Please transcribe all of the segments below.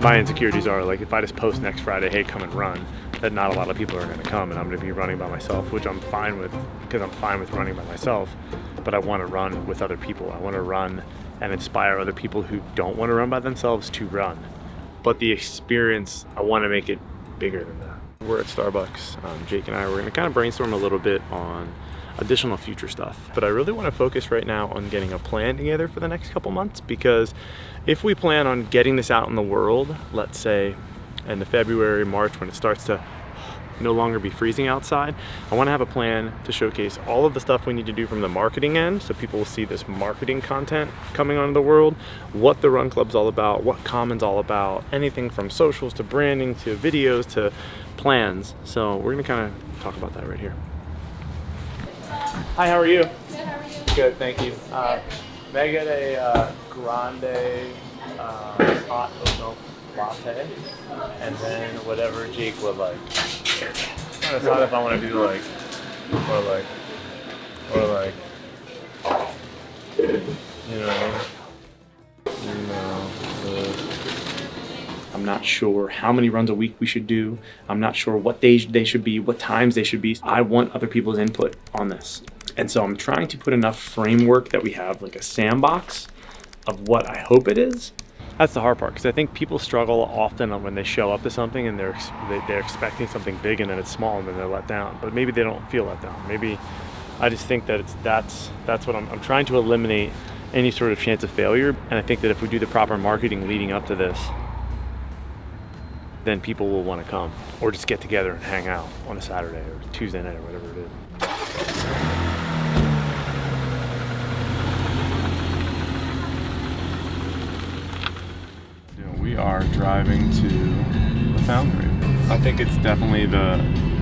my insecurities are like, if I just post next Friday, hey, come and run, that not a lot of people are going to come, and I'm going to be running by myself, which I'm fine with, because I'm fine with running by myself. But I want to run with other people. I want to run and inspire other people who don't want to run by themselves to run. But the experience, I want to make it bigger than that. We're at Starbucks. Jake and I, we're going to kind of brainstorm a little bit on additional future stuff. But I really want to focus right now on getting a plan together for the next couple months, because if we plan on getting this out in the world, let's say in the February, March, when it starts to no longer be freezing outside, I want to have a plan to showcase all of the stuff we need to do from the marketing end, so people will see this marketing content coming onto the world, what the Run Club's all about, what Common's all about, anything from socials to branding to videos to plans. So we're going to kind of talk about that right here. Hi, how are you? Good, how are you? Good, thank you. May I get a grande hot oat milk latte, and then whatever Jake would like. I'm trying to decide if I want to do like, you know what I mean? I'm not sure how many runs a week we should do. I'm not sure what days they should be, what times they should be. I want other people's input on this. And so I'm trying to put enough framework that we have like a sandbox of what I hope it is. That's the hard part, because I think people struggle often when they show up to something and they're expecting something big and then it's small and then they're let down. But maybe they don't feel let down. Maybe I just think that that's what I'm trying to eliminate any sort of chance of failure. And I think that if we do the proper marketing leading up to this, then people will want to come, or just get together and hang out on a Saturday or Tuesday night or whatever it is. We are driving to the Foundry. I think it's definitely the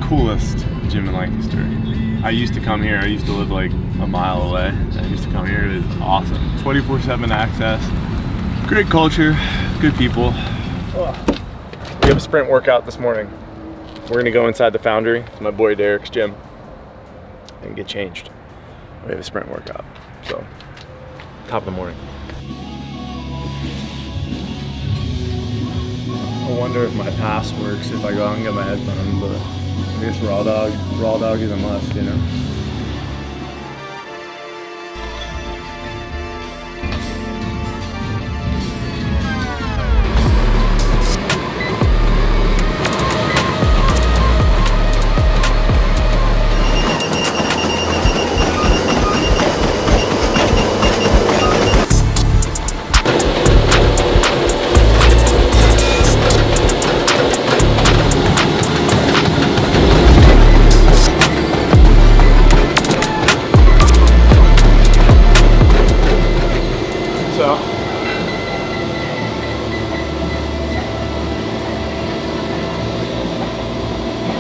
coolest gym in Lancaster. I used to come here. I used to live like a mile away. I used to come here. It is awesome. 24/7 access, great culture, good people. We have a sprint workout this morning. We're gonna go inside the Foundry, it's my boy Derek's gym, and get changed. We have a sprint workout, so top of the morning. I wonder if my pass works if I go out and get my headphones, but I guess raw dog is a must, you know?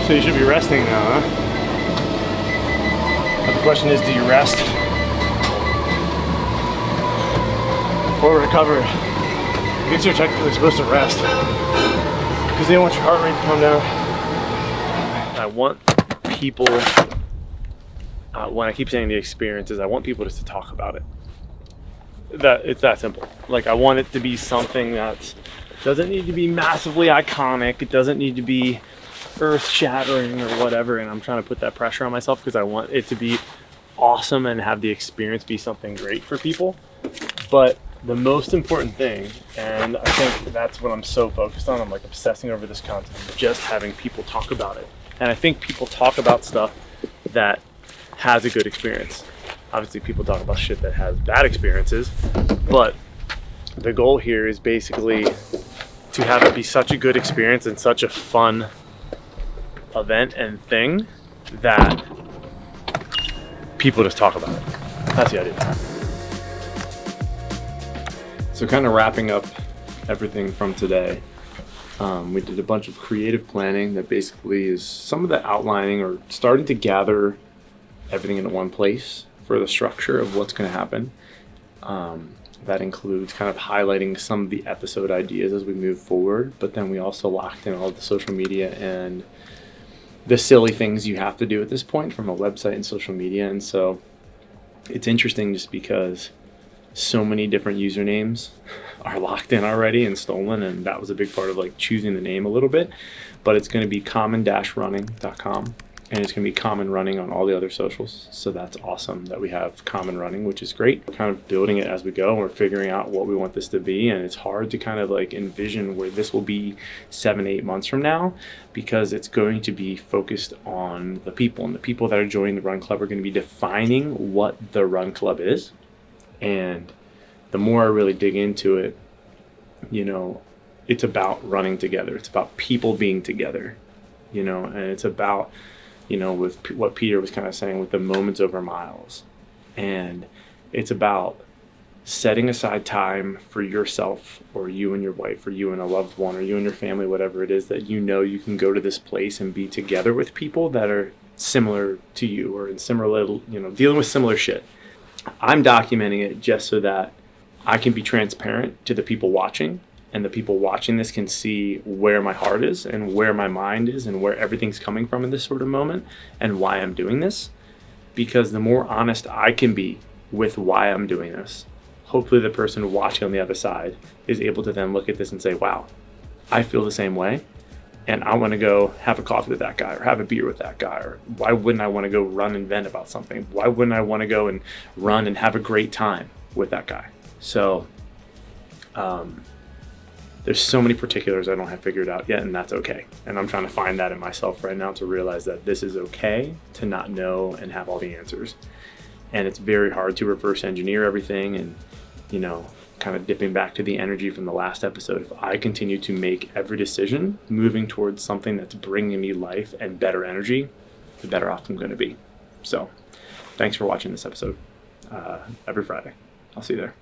So you should be resting now, huh? But the question is, do you rest or recover? I guess you're technically supposed to rest because they don't want your heart rate to come down. I want people, when I keep saying the experiences, I want people just to talk about it. It's that simple. Like, I want it to be something that doesn't need to be massively iconic. It doesn't need to be earth-shattering or whatever, and I'm trying to put that pressure on myself because I want it to be awesome and have the experience be something great for people. But the most important thing, and I think that's what I'm so focused on, I'm like obsessing over this content, just having people talk about it. And I think people talk about stuff that has a good experience. Obviously people talk about shit that has bad experiences, but the goal here is basically to have it be such a good experience and such a fun event and thing that people just talk about it. That's the idea. So kind of wrapping up everything from today, we did a bunch of creative planning that basically is some of the outlining or starting to gather everything into one place for the structure of what's going to happen. That includes kind of highlighting some of the episode ideas as we move forward, but then we also locked in all the social media and the silly things you have to do at this point from a website and social media. And so it's interesting just because so many different usernames are locked in already and stolen, and that was a big part of like choosing the name a little bit. But it's going to be common-running.com, and it's going to be Common Running on all the other socials. So that's awesome that we have Common Running, which is great. We're kind of building it as we go, and we're figuring out what we want this to be, and it's hard to kind of like envision where this will be 7-8 months from now, because it's going to be focused on the people, and the people that are joining the Run Club are going to be defining what the Run Club is. And the more I really dig into it, you know, it's about running together. It's about people being together, you know, and it's about, you know, with what Peter was kind of saying with the moments over miles. And it's about setting aside time for yourself, or you and your wife, or you and a loved one, or you and your family, whatever it is, that you know you can go to this place and be together with people that are similar to you, or in similar, you know, dealing with similar shit. I'm documenting it just so that I can be transparent to the people watching, and the people watching this can see where my heart is and where my mind is and where everything's coming from in this sort of moment and why I'm doing this. Because the more honest I can be with why I'm doing this, hopefully the person watching on the other side is able to then look at this and say, wow, I feel the same way, and I want to go have a coffee with that guy, or have a beer with that guy, or why wouldn't I want to go run and vent about something? Why wouldn't I want to go and run and have a great time with that guy? So there's so many particulars I don't have figured out yet, and that's okay. And I'm trying to find that in myself right now, to realize that this is okay to not know and have all the answers. And it's very hard to reverse engineer everything, and, you know, kind of dipping back to the energy from the last episode. If I continue to make every decision moving towards something that's bringing me life and better energy, the better off I'm going to be. So thanks for watching this episode every Friday. I'll see you there.